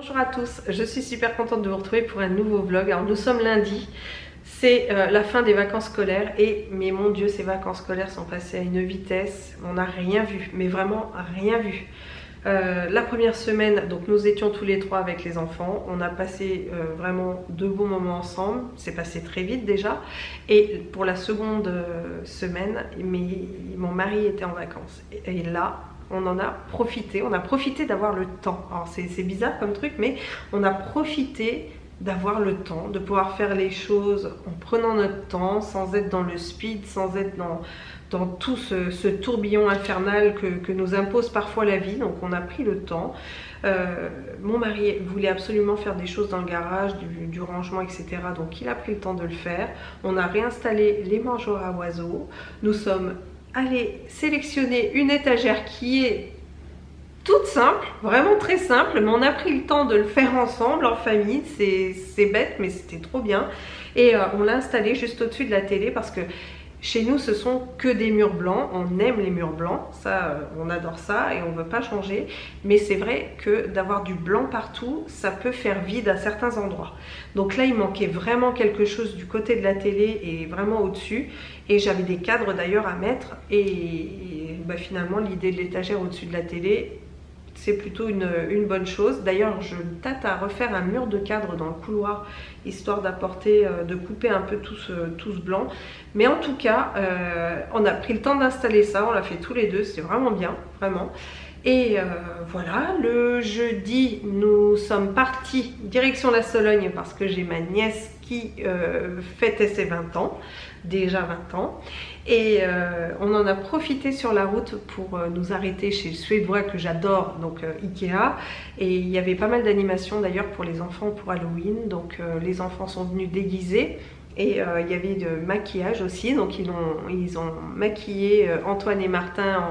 Bonjour à tous, je suis super contente de vous retrouver pour un nouveau vlog. Alors nous sommes lundi, c'est la fin des vacances scolaires et mais mon Dieu, ces vacances scolaires sont passées à une vitesse, on n'a rien vu, mais vraiment rien vu. La première semaine, donc nous étions tous les trois avec les enfants, on a passé vraiment de bons moments ensemble, c'est passé très vite déjà. Et pour la seconde semaine, mon mari était en vacances et là on en a profité d'avoir le temps. Alors c'est bizarre comme truc, mais on a profité d'avoir le temps, de pouvoir faire les choses en prenant notre temps, sans être dans le speed, sans être dans tout ce tourbillon infernal que nous impose parfois la vie. Donc on a pris le temps. Mon mari voulait absolument faire des choses dans le garage, du rangement, etc. Donc il a pris le temps de le faire. On a réinstallé les mangeoires à oiseaux. Nous sommes allés sélectionner une étagère qui est toute simple, vraiment très simple, mais on a pris le temps de le faire ensemble en famille. C'est bête, mais c'était trop bien. Et on l'a installé juste au-dessus de la télé parce que chez nous, ce sont que des murs blancs. On aime les murs blancs, ça, on adore ça et on ne veut pas changer. Mais c'est vrai que d'avoir du blanc partout, ça peut faire vide à certains endroits. Donc là, il manquait vraiment quelque chose du côté de la télé et vraiment au-dessus. Et j'avais des cadres d'ailleurs à mettre. Et bah, finalement, l'idée de l'étagère au-dessus de la télé, c'est plutôt une bonne chose. D'ailleurs, je tâte à refaire un mur de cadre dans le couloir, histoire d'apporter, de couper un peu tout ce blanc. Mais en tout cas, on a pris le temps d'installer ça, on l'a fait tous les deux, c'est vraiment bien, vraiment. Et voilà, le jeudi, nous sommes partis direction la Sologne parce que j'ai ma nièce qui fêtait ses 20 ans, déjà 20 ans. Et on en a profité sur la route pour nous arrêter chez le Suédois que j'adore, donc Ikea. Et il y avait pas mal d'animations d'ailleurs pour les enfants pour Halloween, donc les enfants sont venus déguisés. Et il y avait de maquillage aussi, donc ils ont maquillé Antoine et Martin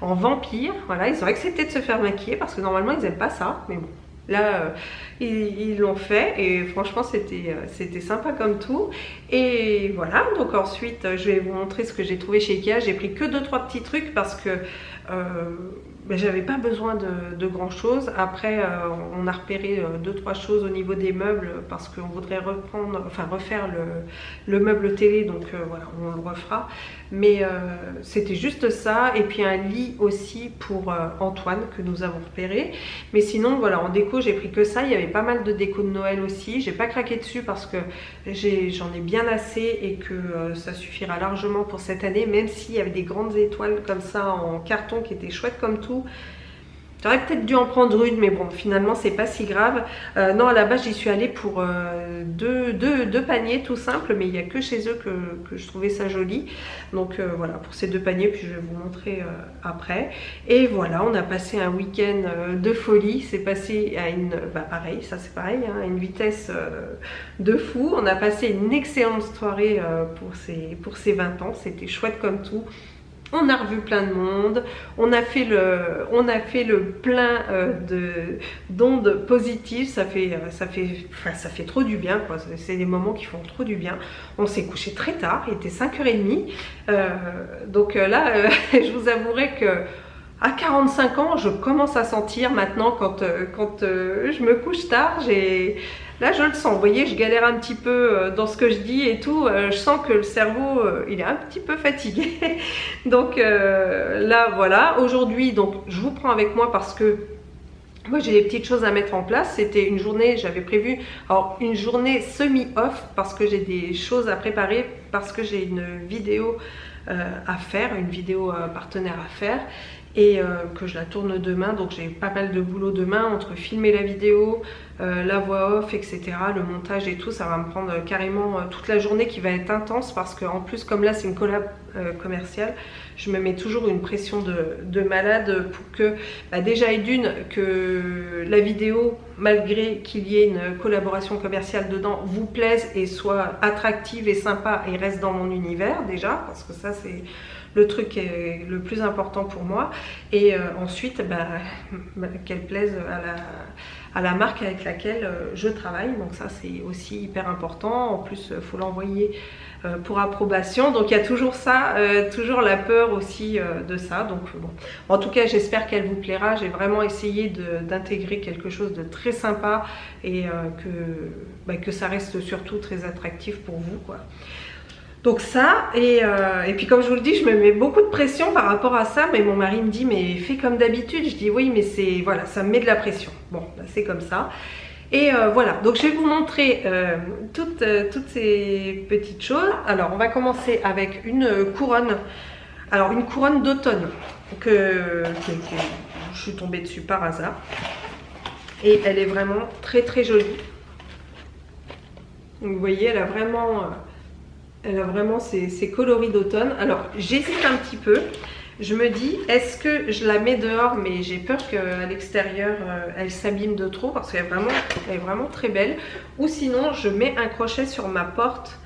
en vampires. Voilà, ils ont accepté de se faire maquiller parce que normalement ils n'aiment pas ça, mais bon. Là, ils l'ont fait et franchement c'était sympa comme tout. Et voilà, donc ensuite je vais vous montrer ce que j'ai trouvé chez Ikea. J'ai pris que 2-3 petits trucs parce que ben, j'avais pas besoin de grand chose. Après on a repéré 2-3 choses au niveau des meubles parce qu'on voudrait refaire le meuble télé, donc voilà, on le refera. Mais c'était juste ça, et puis un lit aussi pour Antoine que nous avons repéré. Mais sinon voilà, en déco j'ai pris que ça. Il y avait pas mal de déco de Noël aussi, j'ai pas craqué dessus parce que j'en ai bien assez et que ça suffira largement pour cette année, même s'il y avait des grandes étoiles comme ça en carton qui étaient chouettes comme tout. J'aurais peut-être dû en prendre une, mais bon, finalement, c'est pas si grave. Non, à la base, j'y suis allée pour deux paniers tout simples, mais il n'y a que chez eux que je trouvais ça joli. Donc voilà, pour ces 2 paniers, puis je vais vous montrer après. Et voilà, on a passé un week-end de folie. C'est passé à pareil, ça c'est pareil, hein, à une vitesse de fou. On a passé une excellente soirée pour ces 20 ans. C'était chouette comme tout. On a revu plein de monde, on a fait le plein d'ondes positives, ça fait trop du bien, quoi. C'est des moments qui font trop du bien. On s'est couché très tard, il était 5h30, donc là, je vous avouerai que à 45 ans, je commence à sentir maintenant quand je me couche tard, là je le sens, vous voyez, je galère un petit peu dans ce que je dis et tout, je sens que le cerveau il est un petit peu fatigué. Donc là voilà, aujourd'hui donc je vous prends avec moi parce que moi j'ai des petites choses à mettre en place. C'était une journée, j'avais prévu, alors une journée semi-off parce que j'ai des choses à préparer, parce que j'ai une vidéo à faire, une vidéo partenaire à faire. Et que je la tourne demain, donc j'ai pas mal de boulot demain entre filmer la vidéo, la voix off, etc., le montage et tout. Ça va me prendre carrément toute la journée qui va être intense parce qu'en plus comme là c'est une collab commerciale, je me mets toujours une pression de malade pour que déjà et d'une que la vidéo, malgré qu'il y ait une collaboration commerciale dedans, vous plaise et soit attractive et sympa et reste dans mon univers déjà, parce que ça c'est le truc est le plus important pour moi. Et ensuite qu'elle plaise à la marque avec laquelle je travaille. Donc ça c'est aussi hyper important. En plus il faut l'envoyer pour approbation, donc il y a toujours ça, toujours la peur aussi de ça. Donc bon, en tout cas j'espère qu'elle vous plaira. J'ai vraiment essayé d'intégrer quelque chose de très sympa et que ça reste surtout très attractif pour vous, quoi. Donc ça, et puis comme je vous le dis, je me mets beaucoup de pression par rapport à ça, mais mon mari me dit mais fais comme d'habitude. Je dis oui, mais c'est voilà, ça me met de la pression. Bon, bah, c'est comme ça. Et voilà, donc je vais vous montrer toutes ces petites choses. Alors on va commencer avec une couronne, alors une couronne d'automne que je suis tombée dessus par hasard. Et elle est vraiment très très jolie. Donc, vous voyez, elle a vraiment ses coloris d'automne. Alors j'hésite un petit peu. Je me dis, est-ce que je la mets dehors, mais j'ai peur qu'à l'extérieur, elle s'abîme de trop parce qu'elle est vraiment très belle. Ou sinon, je mets un crochet sur ma porte,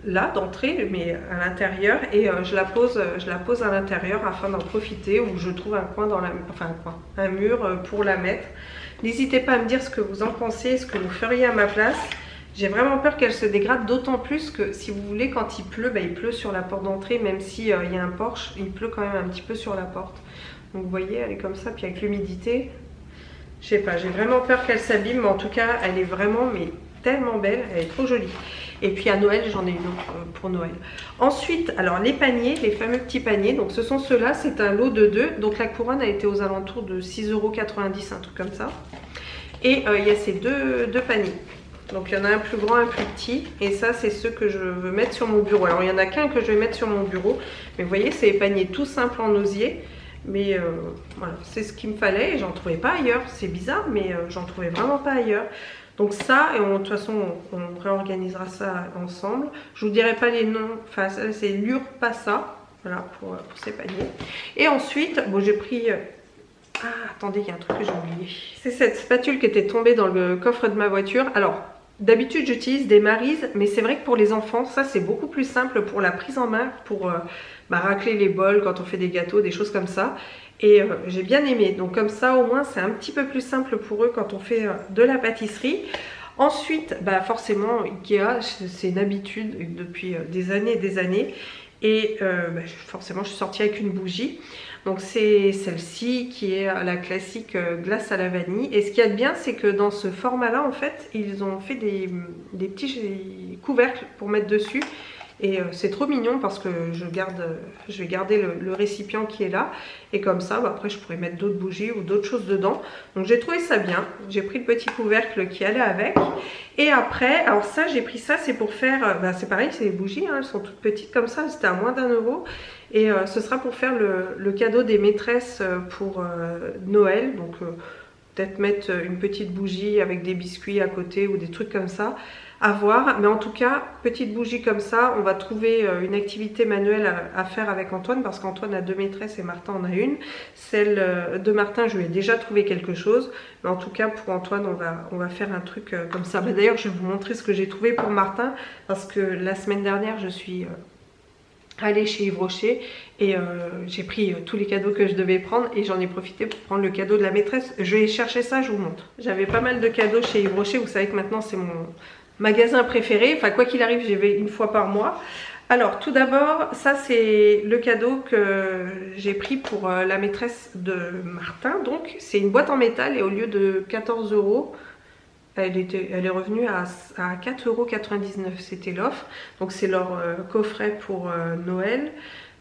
là, d'entrée, mais à l'intérieur. Et je la pose à l'intérieur afin d'en profiter. Ou je trouve un coin un mur pour la mettre. N'hésitez pas à me dire ce que vous en pensez, ce que vous feriez à ma place. J'ai vraiment peur qu'elle se dégrade, d'autant plus que si vous voulez, quand il pleut, bah, il pleut sur la porte d'entrée, même s'il y a un porche, il pleut quand même un petit peu sur la porte. Donc vous voyez, elle est comme ça, puis avec l'humidité, je sais pas, j'ai vraiment peur qu'elle s'abîme, mais en tout cas, elle est vraiment mais tellement belle, elle est trop jolie. Et puis à Noël, j'en ai une autre pour Noël. Ensuite, alors les paniers, les fameux petits paniers, donc ce sont ceux-là, c'est un lot de 2, donc la couronne a été aux alentours de 6,90 €, un truc comme ça. Et il y a ces deux paniers. Donc il y en a un plus grand, un plus petit, et ça c'est ceux que je veux mettre sur mon bureau. Alors il n'y en a qu'un que je vais mettre sur mon bureau, mais vous voyez c'est des paniers tout simples en osier, mais voilà, c'est ce qu'il me fallait et j'en trouvais pas ailleurs. C'est bizarre, mais j'en trouvais vraiment pas ailleurs. Donc ça, et de toute façon on réorganisera ça ensemble. Je vous dirai pas les noms, enfin c'est l'Urpassa, voilà pour ces paniers. Et ensuite, bon j'ai pris... Ah, attendez, il y a un truc que j'ai oublié. C'est cette spatule qui était tombée dans le coffre de ma voiture. Alors, d'habitude, j'utilise des Maryse, mais c'est vrai que pour les enfants, ça, c'est beaucoup plus simple pour la prise en main, pour racler les bols quand on fait des gâteaux, des choses comme ça. Et j'ai bien aimé. Donc, comme ça, au moins, c'est un petit peu plus simple pour eux quand on fait de la pâtisserie. Ensuite, bah, forcément, Ikea, c'est une habitude depuis des années et des années. Et forcément, je suis sortie avec une bougie. Donc c'est celle-ci qui est la classique glace à la vanille. Et ce qu'il y a de bien, c'est que dans ce format-là, en fait, ils ont fait des petits couvercles pour mettre dessus. Et c'est trop mignon parce que je vais garder le récipient qui est là. Et comme ça, bah, après, je pourrais mettre d'autres bougies ou d'autres choses dedans. Donc j'ai trouvé ça bien. J'ai pris le petit couvercle qui allait avec. Et après, alors ça, j'ai pris ça, c'est pour faire... c'est pareil, c'est des bougies, hein, elles sont toutes petites comme ça. C'était à moins d'1 €. Et ce sera pour faire le cadeau des maîtresses pour Noël. Donc peut-être mettre une petite bougie avec des biscuits à côté ou des trucs comme ça. À voir, mais en tout cas, petite bougie comme ça, on va trouver une activité manuelle à faire avec Antoine parce qu'Antoine a 2 maîtresses et Martin en a une. Celle de Martin, je lui ai déjà trouvé quelque chose, mais en tout cas pour Antoine, on va faire un truc comme ça. Bah, d'ailleurs, je vais vous montrer ce que j'ai trouvé pour Martin parce que la semaine dernière, je suis allée chez Yves Rocher et j'ai pris tous les cadeaux que je devais prendre et j'en ai profité pour prendre le cadeau de la maîtresse. Je vais chercher ça, je vous montre. J'avais pas mal de cadeaux chez Yves Rocher, vous savez que maintenant c'est mon magasin préféré, enfin quoi qu'il arrive j'y vais une fois par mois. Alors tout d'abord, ça c'est le cadeau que j'ai pris pour la maîtresse de Martin. Donc c'est une boîte en métal et au lieu de 14 €, elle est revenue à 4,99 €, c'était l'offre. Donc c'est leur coffret pour Noël.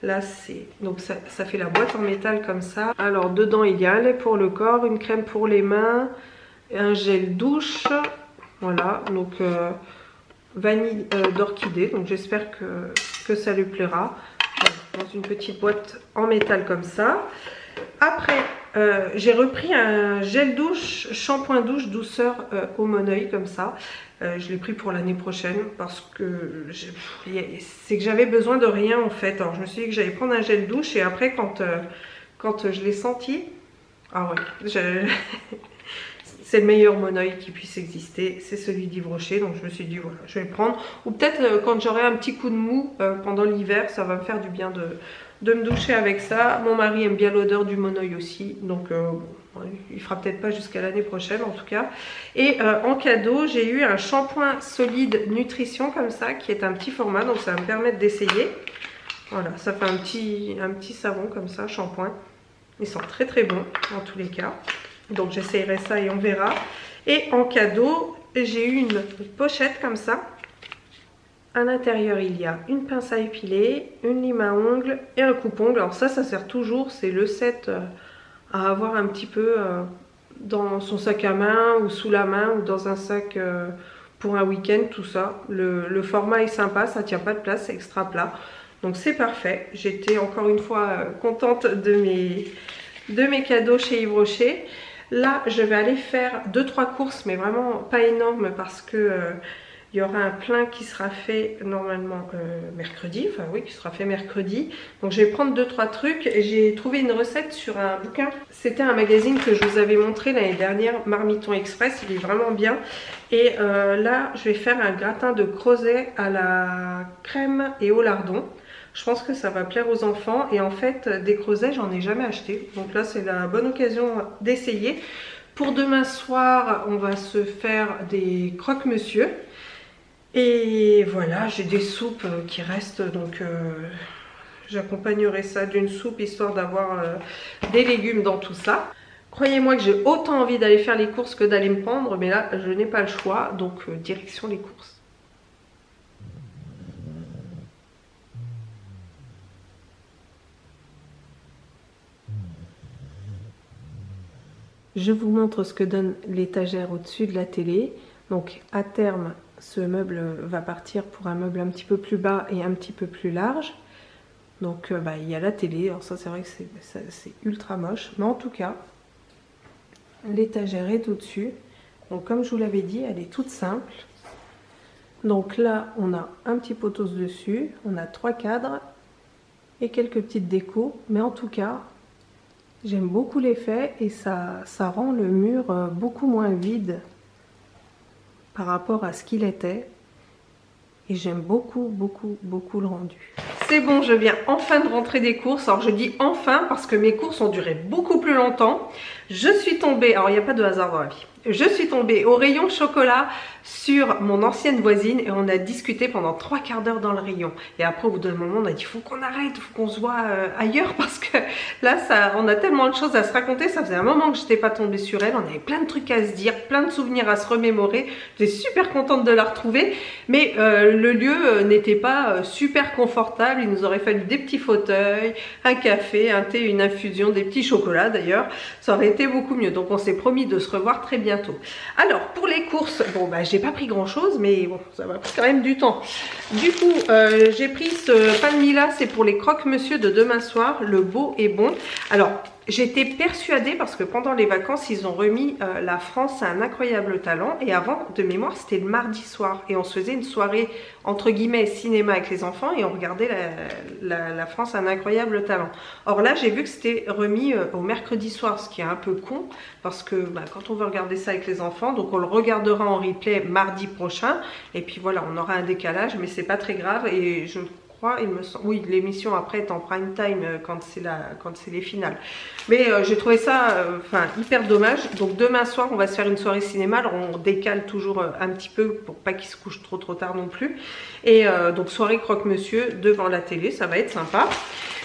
Là c'est donc ça fait la boîte en métal comme ça. Alors dedans il y a un lait pour le corps, une crème pour les mains, un gel douche. Voilà, donc vanille d'orchidée, donc j'espère que ça lui plaira. Voilà, dans une petite boîte en métal comme ça. Après, j'ai repris un gel douche, shampoing douche douceur au Moneuil comme ça. Je l'ai pris pour l'année prochaine parce que c'est que j'avais besoin de rien en fait. Alors je me suis dit que j'allais prendre un gel douche et après quand je l'ai senti, ah ouais, c'est le meilleur Moneuil qui puisse exister, c'est celui d'Yves Rocher, donc je me suis dit voilà, je vais le prendre. Ou peut-être quand j'aurai un petit coup de mou pendant l'hiver, ça va me faire du bien de me doucher avec ça. Mon mari aime bien l'odeur du Moneuil aussi, donc Il fera peut-être pas jusqu'à l'année prochaine en tout cas. Et en cadeau, j'ai eu un shampoing solide nutrition comme ça, qui est un petit format, donc ça va me permettre d'essayer. Voilà, ça fait un petit savon comme ça, shampoing. Ils sont très très bons en tous les cas. Donc j'essayerai ça et on verra. Et en cadeau, j'ai eu une pochette comme ça. À l'intérieur, il y a une pince à épiler, une lime à ongles et un coupe-ongles. Alors ça sert toujours, c'est le set à avoir un petit peu dans son sac à main ou sous la main ou dans un sac pour un week-end, tout ça. Le format est sympa, ça tient pas de place, c'est extra plat. Donc c'est parfait. J'étais encore une fois contente de mes cadeaux chez Yves Rocher. Là, je vais aller faire 2-3 courses, mais vraiment pas énormes parce que il y aura un plein qui sera fait normalement mercredi. Enfin oui, qui sera fait mercredi. Donc je vais prendre 2-3 trucs. J'ai trouvé une recette sur un bouquin. C'était un magazine que je vous avais montré l'année dernière, Marmiton Express. Il est vraiment bien. Et là, je vais faire un gratin de crozet à la crème et au lardon. Je pense que ça va plaire aux enfants. Et en fait, des creusets, j'en ai jamais acheté. Donc là, c'est la bonne occasion d'essayer. Pour demain soir, on va se faire des croque-monsieur. Et voilà, j'ai des soupes qui restent. Donc j'accompagnerai ça d'une soupe, histoire d'avoir des légumes dans tout ça. Croyez-moi que j'ai autant envie d'aller faire les courses que d'aller me pendre. Mais là, je n'ai pas le choix. Donc direction les courses. Je vous montre ce que donne l'étagère au-dessus de la télé. Donc à terme, ce meuble va partir pour un meuble un petit peu plus bas et un petit peu plus large. Donc il y a la télé. Alors ça, c'est vrai que c'est ultra moche. Mais en tout cas, l'étagère est au-dessus. Donc comme je vous l'avais dit, elle est toute simple. Donc là, on a un petit poteau dessus. On a 3 cadres et quelques petites décos. Mais en tout cas, j'aime beaucoup l'effet et ça rend le mur beaucoup moins vide par rapport à ce qu'il était. Et j'aime beaucoup, beaucoup, beaucoup le rendu. C'est bon, je viens enfin de rentrer des courses. Alors je dis enfin parce que mes courses ont duré beaucoup plus longtemps. Je suis tombée, alors il n'y a pas de hasard dans la vie. Je suis tombée au rayon chocolat sur mon ancienne voisine et on a discuté pendant 3/4 d'heure dans le rayon. Et après au bout d'un moment on a dit faut qu'on arrête, il faut qu'on se voit ailleurs parce que là on a tellement de choses à se raconter. Ça faisait un moment que je n'étais pas tombée sur elle, on avait plein de trucs à se dire, plein de souvenirs à se remémorer. J'étais super contente de la retrouver, mais le lieu n'était pas super confortable. Il nous aurait fallu des petits fauteuils, un café, un thé, une infusion, des petits chocolats d'ailleurs. Ça aurait été beaucoup mieux. Donc on s'est promis de se revoir très bientôt. Alors pour les courses, bon j'ai pas pris grand chose, mais bon ça m'a pris quand même du temps. Du coup j'ai pris ce pain de mie là, c'est pour les croque-monsieur de demain soir, le beau et bon. Alors j'étais persuadée parce que pendant les vacances ils ont remis la France a un incroyable talent, et avant de mémoire c'était le mardi soir et on se faisait une soirée entre guillemets cinéma avec les enfants et on regardait la France a un incroyable talent. Or là j'ai vu que c'était remis au mercredi soir, ce qui est un peu con parce que quand on veut regarder ça avec les enfants, donc on le regardera en replay mardi prochain et puis voilà, on aura un décalage, mais c'est pas très grave. Et je crois, il me semble, oui, l'émission après est en prime time quand c'est les finales. Mais j'ai trouvé ça hyper dommage. Donc demain soir on va se faire une soirée cinéma. Alors on décale toujours un petit peu pour pas qu'il se couche trop tard non plus. Et donc soirée croque-monsieur devant la télé, ça va être sympa.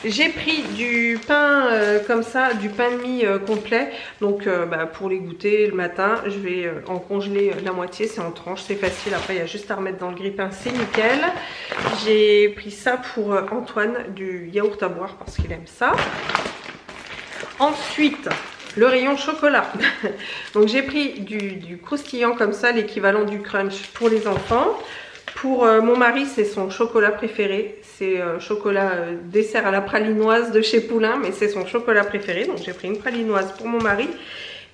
J'ai pris du pain comme ça, du pain de mie complet. Donc pour les goûter le matin, je vais en congeler la moitié, c'est en tranches, c'est facile. Après il y a juste à remettre dans le grille-pain, c'est nickel. J'ai pris ça pour Antoine, du yaourt à boire parce qu'il aime ça. Ensuite, le rayon chocolat. Donc j'ai pris du croustillant comme ça, l'équivalent du crunch pour les enfants. Pour mon mari, c'est son chocolat préféré. C'est chocolat dessert à la pralinoise de chez Poulain, mais c'est son chocolat préféré. Donc j'ai pris une pralinoise pour mon mari.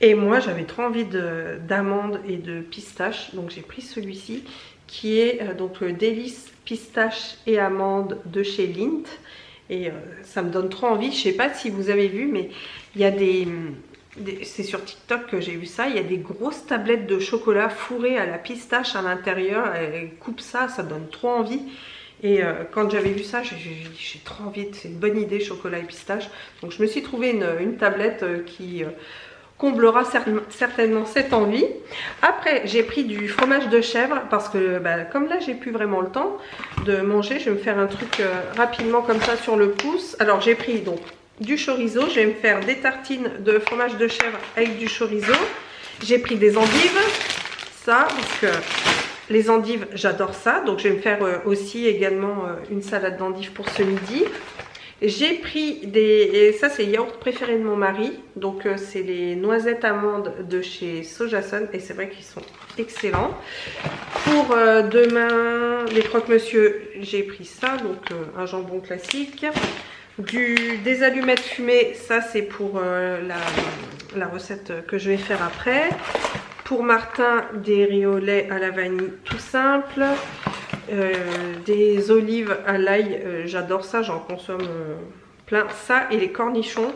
Et moi, j'avais trop envie d'amandes et de pistache. Donc j'ai pris celui-ci qui est délice pistache et amandes de chez Lindt. Et ça me donne trop envie. Je sais pas si vous avez vu, mais il y a c'est sur TikTok que j'ai vu ça. Il y a des grosses tablettes de chocolat fourrées à la pistache à l'intérieur. Elle coupe ça, ça donne trop envie. Et quand j'avais vu ça, j'ai trop envie. C'est une bonne idée, chocolat et pistache. Donc je me suis trouvé une tablette qui comblera certainement cette envie. Après, j'ai pris du fromage de chèvre parce que comme là j'ai plus vraiment le temps de manger, je vais me faire un truc rapidement comme ça sur le pouce. Alors j'ai pris donc du chorizo, je vais me faire des tartines de fromage de chèvre avec du chorizo. J'ai pris des endives, ça parce que les endives j'adore ça, donc je vais me faire aussi également une salade d'endives pour ce midi. J'ai pris et ça c'est le yaourt préféré de mon mari, donc c'est les noisettes amandes de chez Sojason et c'est vrai qu'ils sont excellents. Pour demain, les croque-monsieur, j'ai pris ça, donc un jambon classique. Des allumettes fumées, ça c'est pour la recette que je vais faire après. Pour Martin, des riz au lait à la vanille tout simple. Des olives à l'ail, j'adore ça, j'en consomme plein. Ça et les cornichons,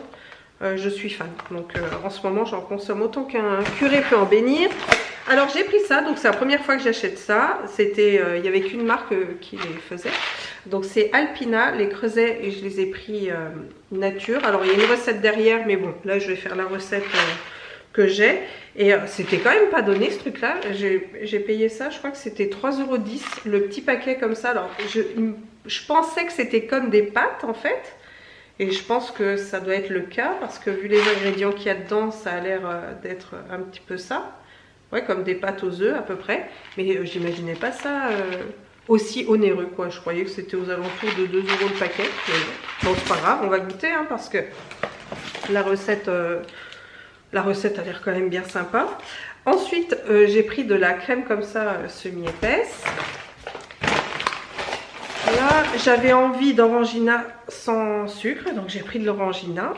je suis fan. Donc en ce moment j'en consomme autant qu'un curé peut en bénir. Alors j'ai pris ça, donc c'est la première fois que j'achète ça. C'était, il n'y avait qu'une marque qui les faisait. Donc c'est Alpina, les creusets, et je les ai pris nature. Alors il y a une recette derrière, mais bon, là je vais faire la recette que j'ai. Et c'était quand même pas donné ce truc là. J'ai payé ça, je crois que c'était 3,10 € le petit paquet comme ça. Alors je pensais que c'était comme des pâtes en fait, et je pense que ça doit être le cas parce que vu les ingrédients qu'il y a dedans, ça a l'air d'être un petit peu ça. Ouais, comme des pâtes aux œufs à peu près, mais j'imaginais pas ça aussi onéreux quoi. Je croyais que c'était aux alentours de 2 € le paquet. Bon, c'est pas grave, on va goûter hein, parce que la recette a l'air quand même bien sympa. Ensuite, j'ai pris de la crème comme ça, semi-épaisse. Là, j'avais envie d'orangina sans sucre, donc j'ai pris de l'orangina.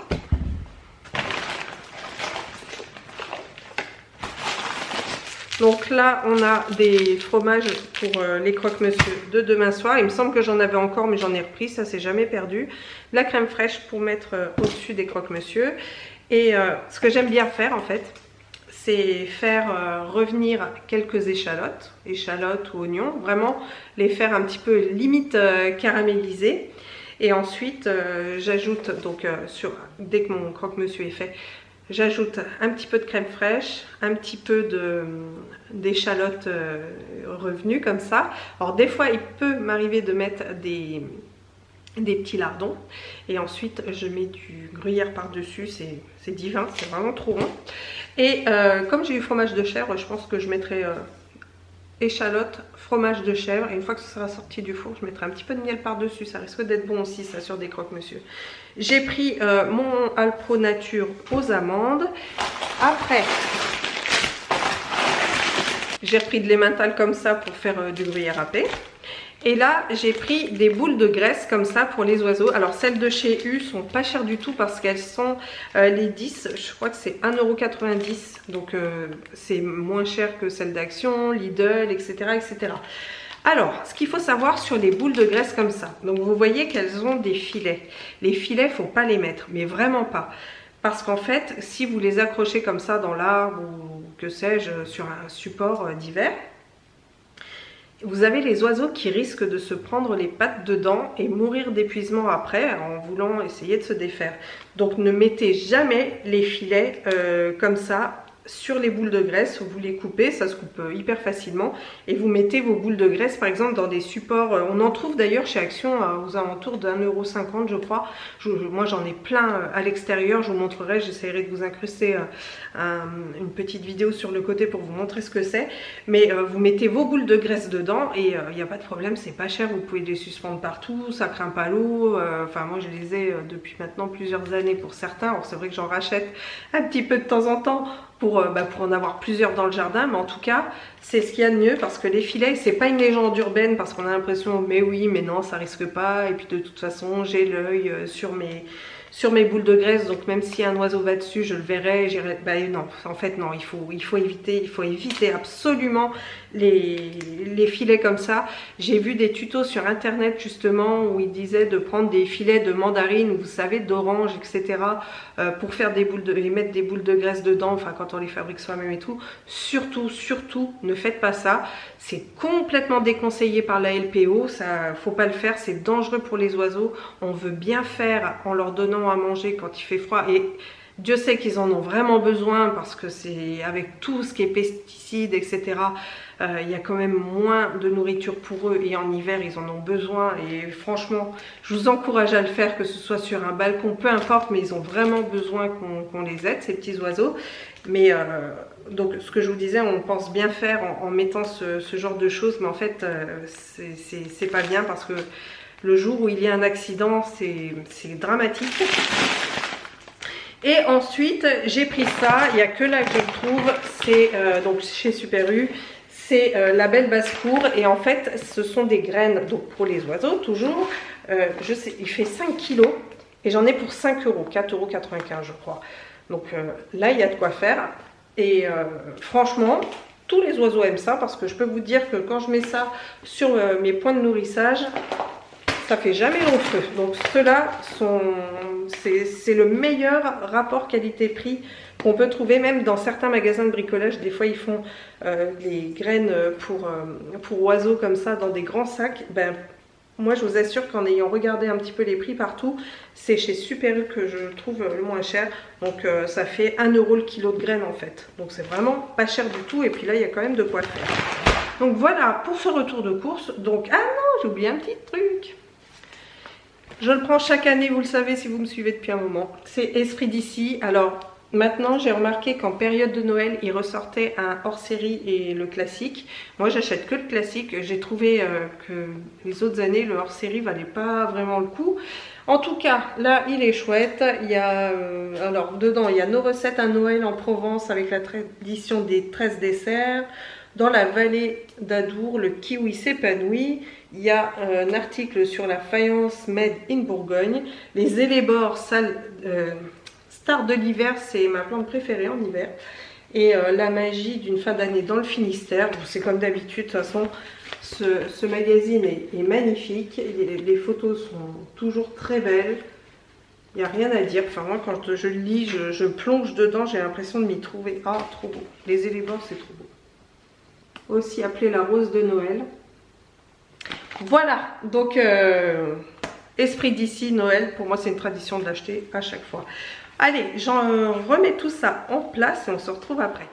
Donc là, on a des fromages pour les croque-monsieur de demain soir. Il me semble que j'en avais encore, mais j'en ai repris, ça s'est jamais perdu. La crème fraîche pour mettre au-dessus des croque-monsieur. Et ce que j'aime bien faire en fait, c'est faire revenir quelques échalotes ou oignons, vraiment les faire un petit peu limite caramélisés. Et ensuite j'ajoute donc dès que mon croque-monsieur est fait, j'ajoute un petit peu de crème fraîche, un petit peu d'échalotes revenues comme ça. Alors des fois il peut m'arriver de mettre des petits lardons et ensuite je mets du gruyère par dessus, c'est divin, c'est vraiment trop bon. Et comme j'ai eu fromage de chèvre, je pense que je mettrai échalote, fromage de chèvre, et une fois que ce sera sorti du four, je mettrai un petit peu de miel par dessus, ça risque d'être bon aussi ça sur des croque-monsieur. J'ai pris mon Alpro Nature aux amandes. Après j'ai repris de l'emmental comme ça pour faire du gruyère râpé. Et là, j'ai pris des boules de graisse comme ça pour les oiseaux. Alors, celles de chez U sont pas chères du tout parce qu'elles sont les 10. Je crois que c'est 1,90 €. Donc, c'est moins cher que celles d'Action, Lidl, etc., etc. Alors, ce qu'il faut savoir sur les boules de graisse comme ça. Donc, vous voyez qu'elles ont des filets. Les filets, faut pas les mettre, mais vraiment pas. Parce qu'en fait, si vous les accrochez comme ça dans l'arbre ou que sais-je, sur un support divers, vous avez les oiseaux qui risquent de se prendre les pattes dedans et mourir d'épuisement après en voulant essayer de se défaire. Donc ne mettez jamais les filets comme ça sur les boules de graisse, vous les coupez, ça se coupe hyper facilement, et vous mettez vos boules de graisse par exemple dans des supports, on en trouve d'ailleurs chez Action aux alentours de 1,50 € je crois. Moi j'en ai plein à l'extérieur, je vous montrerai, j'essaierai de vous incruster une petite vidéo sur le côté pour vous montrer ce que c'est, mais vous mettez vos boules de graisse dedans et il n'y a pas de problème, c'est pas cher, vous pouvez les suspendre partout, ça craint pas l'eau, enfin moi je les ai depuis maintenant plusieurs années pour certains. Alors c'est vrai que j'en rachète un petit peu de temps en temps pour en avoir plusieurs dans le jardin, mais en tout cas c'est ce qu'il y a de mieux, parce que les filets, c'est pas une légende urbaine parce qu'on a l'impression mais oui mais non ça risque pas, et puis de toute façon j'ai l'œil sur mes boules de graisse, donc même si un oiseau va dessus je le verrai, j'irai. Non, en fait non, il faut éviter absolument les filets comme ça. J'ai vu des tutos sur internet justement où ils disaient de prendre des filets de mandarine, vous savez, d'orange, etc. Pour faire des boules et mettre des boules de graisse dedans, enfin quand on les fabrique soi-même et tout. Surtout ne faites pas ça, c'est complètement déconseillé par la LPO, ça faut pas le faire, c'est dangereux pour les oiseaux. On veut bien faire en leur donnant à manger quand il fait froid, et Dieu sait qu'ils en ont vraiment besoin parce que c'est avec tout ce qui est pesticides, etc. Il y a quand même moins de nourriture pour eux et en hiver ils en ont besoin. Et franchement, je vous encourage à le faire, que ce soit sur un balcon, peu importe, mais ils ont vraiment besoin qu'on les aide, ces petits oiseaux. Mais donc ce que je vous disais, on pense bien faire en mettant ce genre de choses, mais en fait c'est pas bien parce que le jour où il y a un accident, c'est dramatique. Et ensuite, j'ai pris ça, il n'y a que là que je le trouve, c'est donc chez Super U, c'est la belle basse-cour. Et en fait, ce sont des graines, donc pour les oiseaux toujours. Je sais, il fait 5 kilos et j'en ai pour 5 euros, 4,95 € je crois. Donc là, il y a de quoi faire. Et franchement, tous les oiseaux aiment ça parce que je peux vous dire que quand je mets ça sur mes points de nourrissage, ça fait jamais long feu. Donc ceux-là c'est le meilleur rapport qualité-prix qu'on peut trouver même dans certains magasins de bricolage. Des fois ils font des graines pour oiseaux comme ça dans des grands sacs. Ben moi je vous assure qu'en ayant regardé un petit peu les prix partout, c'est chez Super U que je le trouve le moins cher. Donc ça fait 1 € le kilo de graines en fait. Donc c'est vraiment pas cher du tout et puis là il y a quand même de quoi faire. Donc voilà pour ce retour de course. Donc ah non, j'ai oublié un petit truc. Je le prends chaque année, vous le savez si vous me suivez depuis un moment. C'est Esprit d'ici. Alors maintenant, j'ai remarqué qu'en période de Noël, il ressortait un hors-série et le classique. Moi, j'achète que le classique. J'ai trouvé que les autres années, le hors-série valait pas vraiment le coup. En tout cas, là, il est chouette. Il y a, alors dedans, il y a nos recettes à Noël en Provence avec la tradition des 13 desserts. Dans la vallée d'Adour, le kiwi s'épanouit. Il y a un article sur la faïence made in Bourgogne. Les élébores star de l'hiver, c'est ma plante préférée en hiver. Et la magie d'une fin d'année dans le Finistère. C'est comme d'habitude, de toute façon, ce magazine est magnifique. Les photos sont toujours très belles. Il n'y a rien à dire. Enfin, moi, quand je le lis, je plonge dedans. J'ai l'impression de m'y trouver. Ah, trop beau. Les élébores, c'est trop beau. Aussi appelée la rose de Noël. Voilà, donc Esprit d'ici, Noël, pour moi c'est une tradition de l'acheter à chaque fois. Allez, j'en remets tout ça en place et on se retrouve après.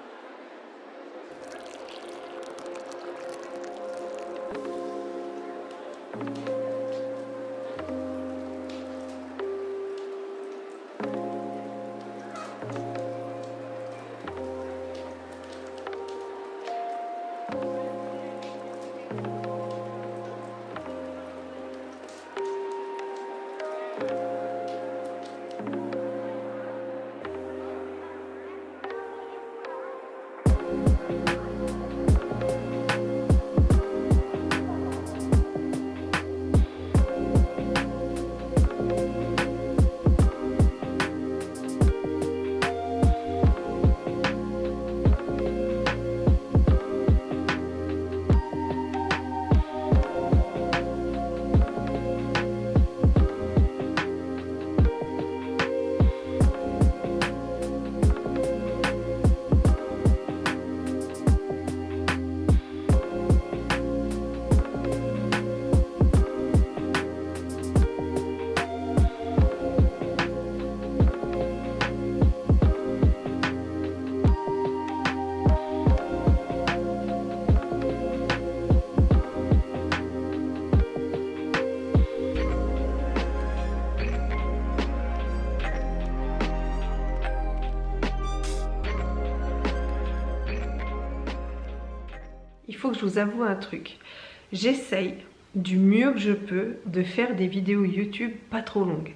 Il faut que je vous avoue un truc. J'essaye du mieux que je peux de faire des vidéos YouTube pas trop longues.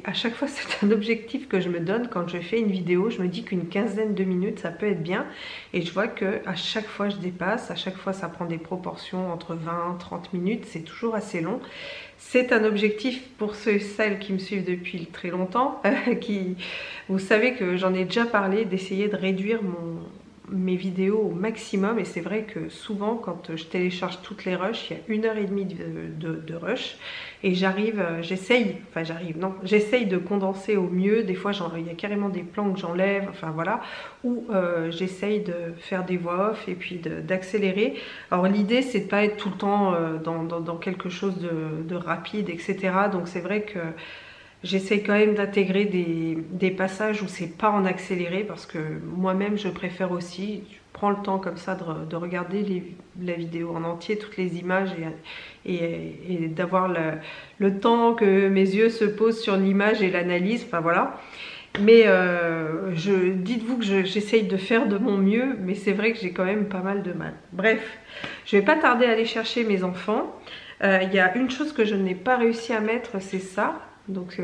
À chaque fois c'est un objectif que je me donne quand je fais une vidéo. Je me dis qu'une quinzaine de minutes ça peut être bien et je vois que à chaque fois je dépasse, à chaque fois ça prend des proportions entre 20-30 minutes, c'est toujours assez long. C'est un objectif pour ceux et celles qui me suivent depuis très longtemps, vous savez que j'en ai déjà parlé, d'essayer de réduire mes vidéos au maximum. Et c'est vrai que souvent quand je télécharge toutes les rushs, il y a 1h30 de rush et j'essaye de condenser au mieux. Des fois il y a carrément des plans que j'enlève, enfin voilà, ou j'essaye de faire des voix off et puis d'accélérer. Alors l'idée c'est de pas être tout le temps dans quelque chose de rapide, etc. Donc c'est vrai que J'essaie quand même d'intégrer des passages où c'est pas en accéléré parce que moi-même je préfère aussi. Je prends le temps comme ça de regarder la vidéo en entier, toutes les images et d'avoir le temps que mes yeux se posent sur l'image et l'analyse. Enfin voilà. Mais dites-vous que j'essaye de faire de mon mieux, mais c'est vrai que j'ai quand même pas mal de mal. Bref, je vais pas tarder à aller chercher mes enfants. Il y a une chose que je n'ai pas réussi à mettre, c'est ça. Donc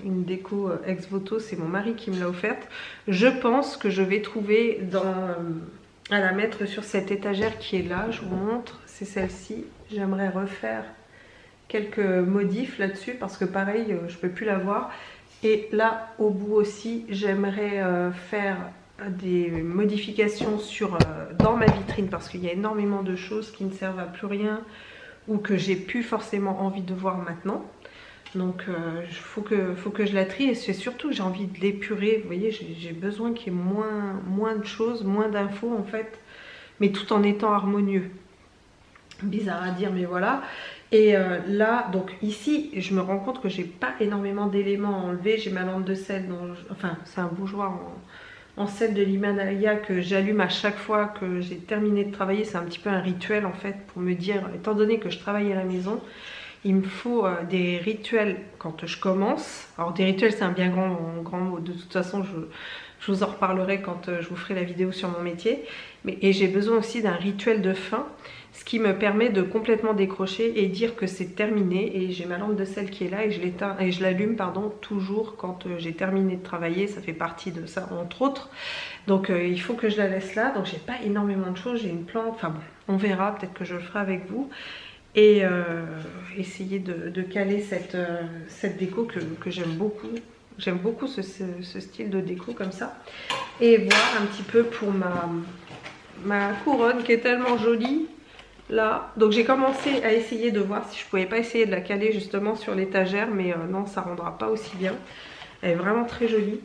une déco ex voto, c'est mon mari qui me l'a offerte. Je pense que je vais trouver à la mettre sur cette étagère qui est là. Je vous montre, c'est celle-ci. J'aimerais refaire quelques modifs là-dessus parce que pareil, je peux plus la voir. Et là au bout aussi, j'aimerais faire des modifications dans ma vitrine parce qu'il y a énormément de choses qui ne servent à plus rien ou que j'ai plus forcément envie de voir maintenant. Donc il faut que je la trie et c'est surtout j'ai envie de l'épurer. Vous voyez, j'ai besoin qu'il y ait moins de choses, moins d'infos en fait, mais tout en étant harmonieux. Bizarre à dire mais voilà. Et là donc ici je me rends compte que j'ai pas énormément d'éléments à enlever. J'ai ma lampe de sel, enfin c'est un bougeoir en sel de l'Himalaya que j'allume à chaque fois que j'ai terminé de travailler. C'est un petit peu un rituel en fait pour me dire, étant donné que je travaille à la maison, il me faut des rituels quand je commence. Alors des rituels c'est un bien grand mot, de toute façon je vous en reparlerai quand je vous ferai la vidéo sur mon métier. Et j'ai besoin aussi d'un rituel de fin, ce qui me permet de complètement décrocher et dire que c'est terminé. Et j'ai ma lampe de sel qui est là et je l'allume toujours quand j'ai terminé de travailler. Ça fait partie de ça entre autres. Donc il faut que je la laisse là. Donc j'ai pas énormément de choses, j'ai une plante, enfin bon, on verra, peut-être que je le ferai avec vous. Et essayer de caler cette déco que j'aime beaucoup. J'aime beaucoup ce style de déco comme ça. Et voir un petit peu pour ma couronne qui est tellement jolie. Là, donc j'ai commencé à essayer de voir si je pouvais pas essayer de la caler justement sur l'étagère. Mais non, ça rendra pas aussi bien. Elle est vraiment très jolie.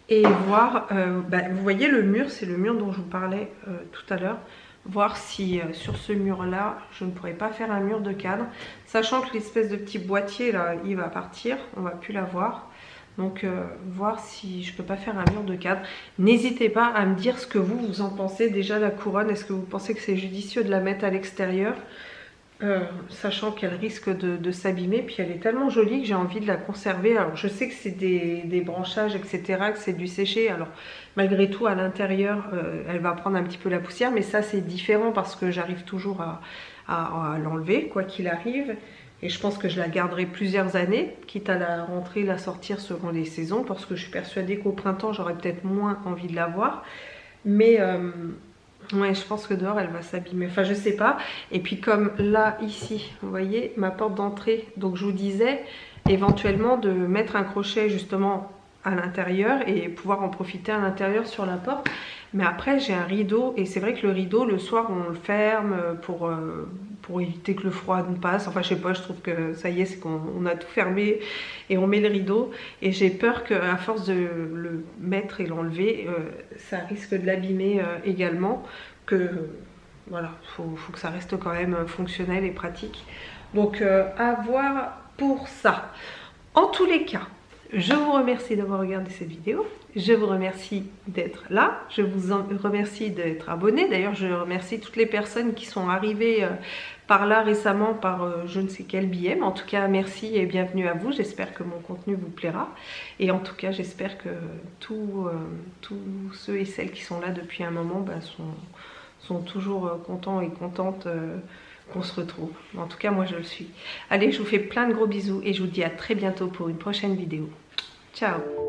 Et voir, vous voyez le mur, c'est le mur dont je vous parlais tout à l'heure. Voir si sur ce mur là je ne pourrais pas faire un mur de cadre, sachant que l'espèce de petit boîtier là il va partir, on va plus l'avoir. Donc voir si je peux pas faire un mur de cadre. N'hésitez pas à me dire ce que vous en pensez. Déjà la couronne, est-ce que vous pensez que c'est judicieux de la mettre à l'extérieur, sachant qu'elle risque de s'abîmer. Puis elle est tellement jolie que j'ai envie de la conserver. Alors je sais que c'est des branchages etc, que c'est du séché. Alors malgré tout à l'intérieur elle va prendre un petit peu la poussière, mais ça c'est différent parce que j'arrive toujours à l'enlever quoi qu'il arrive. Et je pense que je la garderai plusieurs années, quitte à la rentrer, la sortir selon les saisons, parce que je suis persuadée qu'au printemps j'aurais peut-être moins envie de la voir. Mais ouais, je pense que dehors elle va s'abîmer, enfin je sais pas. Et puis comme là ici vous voyez ma porte d'entrée, donc je vous disais éventuellement de mettre un crochet justement à l'intérieur et pouvoir en profiter à l'intérieur sur la porte. Mais après j'ai un rideau et c'est vrai que le rideau le soir on le ferme pour éviter que le froid nous passe. Enfin je sais pas, je trouve que ça y est, c'est qu'on a tout fermé et on met le rideau. Et j'ai peur qu'à force de le mettre et l'enlever, ça risque de l'abîmer également. Voilà, faut que ça reste quand même fonctionnel et pratique. Donc à voir pour ça. En tous les cas, je vous remercie d'avoir regardé cette vidéo. Je vous remercie d'être là. Je vous remercie d'être abonné. D'ailleurs, je remercie toutes les personnes qui sont arrivées par là récemment par je ne sais quel biais. Mais en tout cas, merci et bienvenue à vous. J'espère que mon contenu vous plaira. Et en tout cas, j'espère que tous ceux et celles qui sont là depuis un moment sont toujours contents et contentes qu'on se retrouve. En tout cas, moi, je le suis. Allez, je vous fais plein de gros bisous et je vous dis à très bientôt pour une prochaine vidéo. Ciao!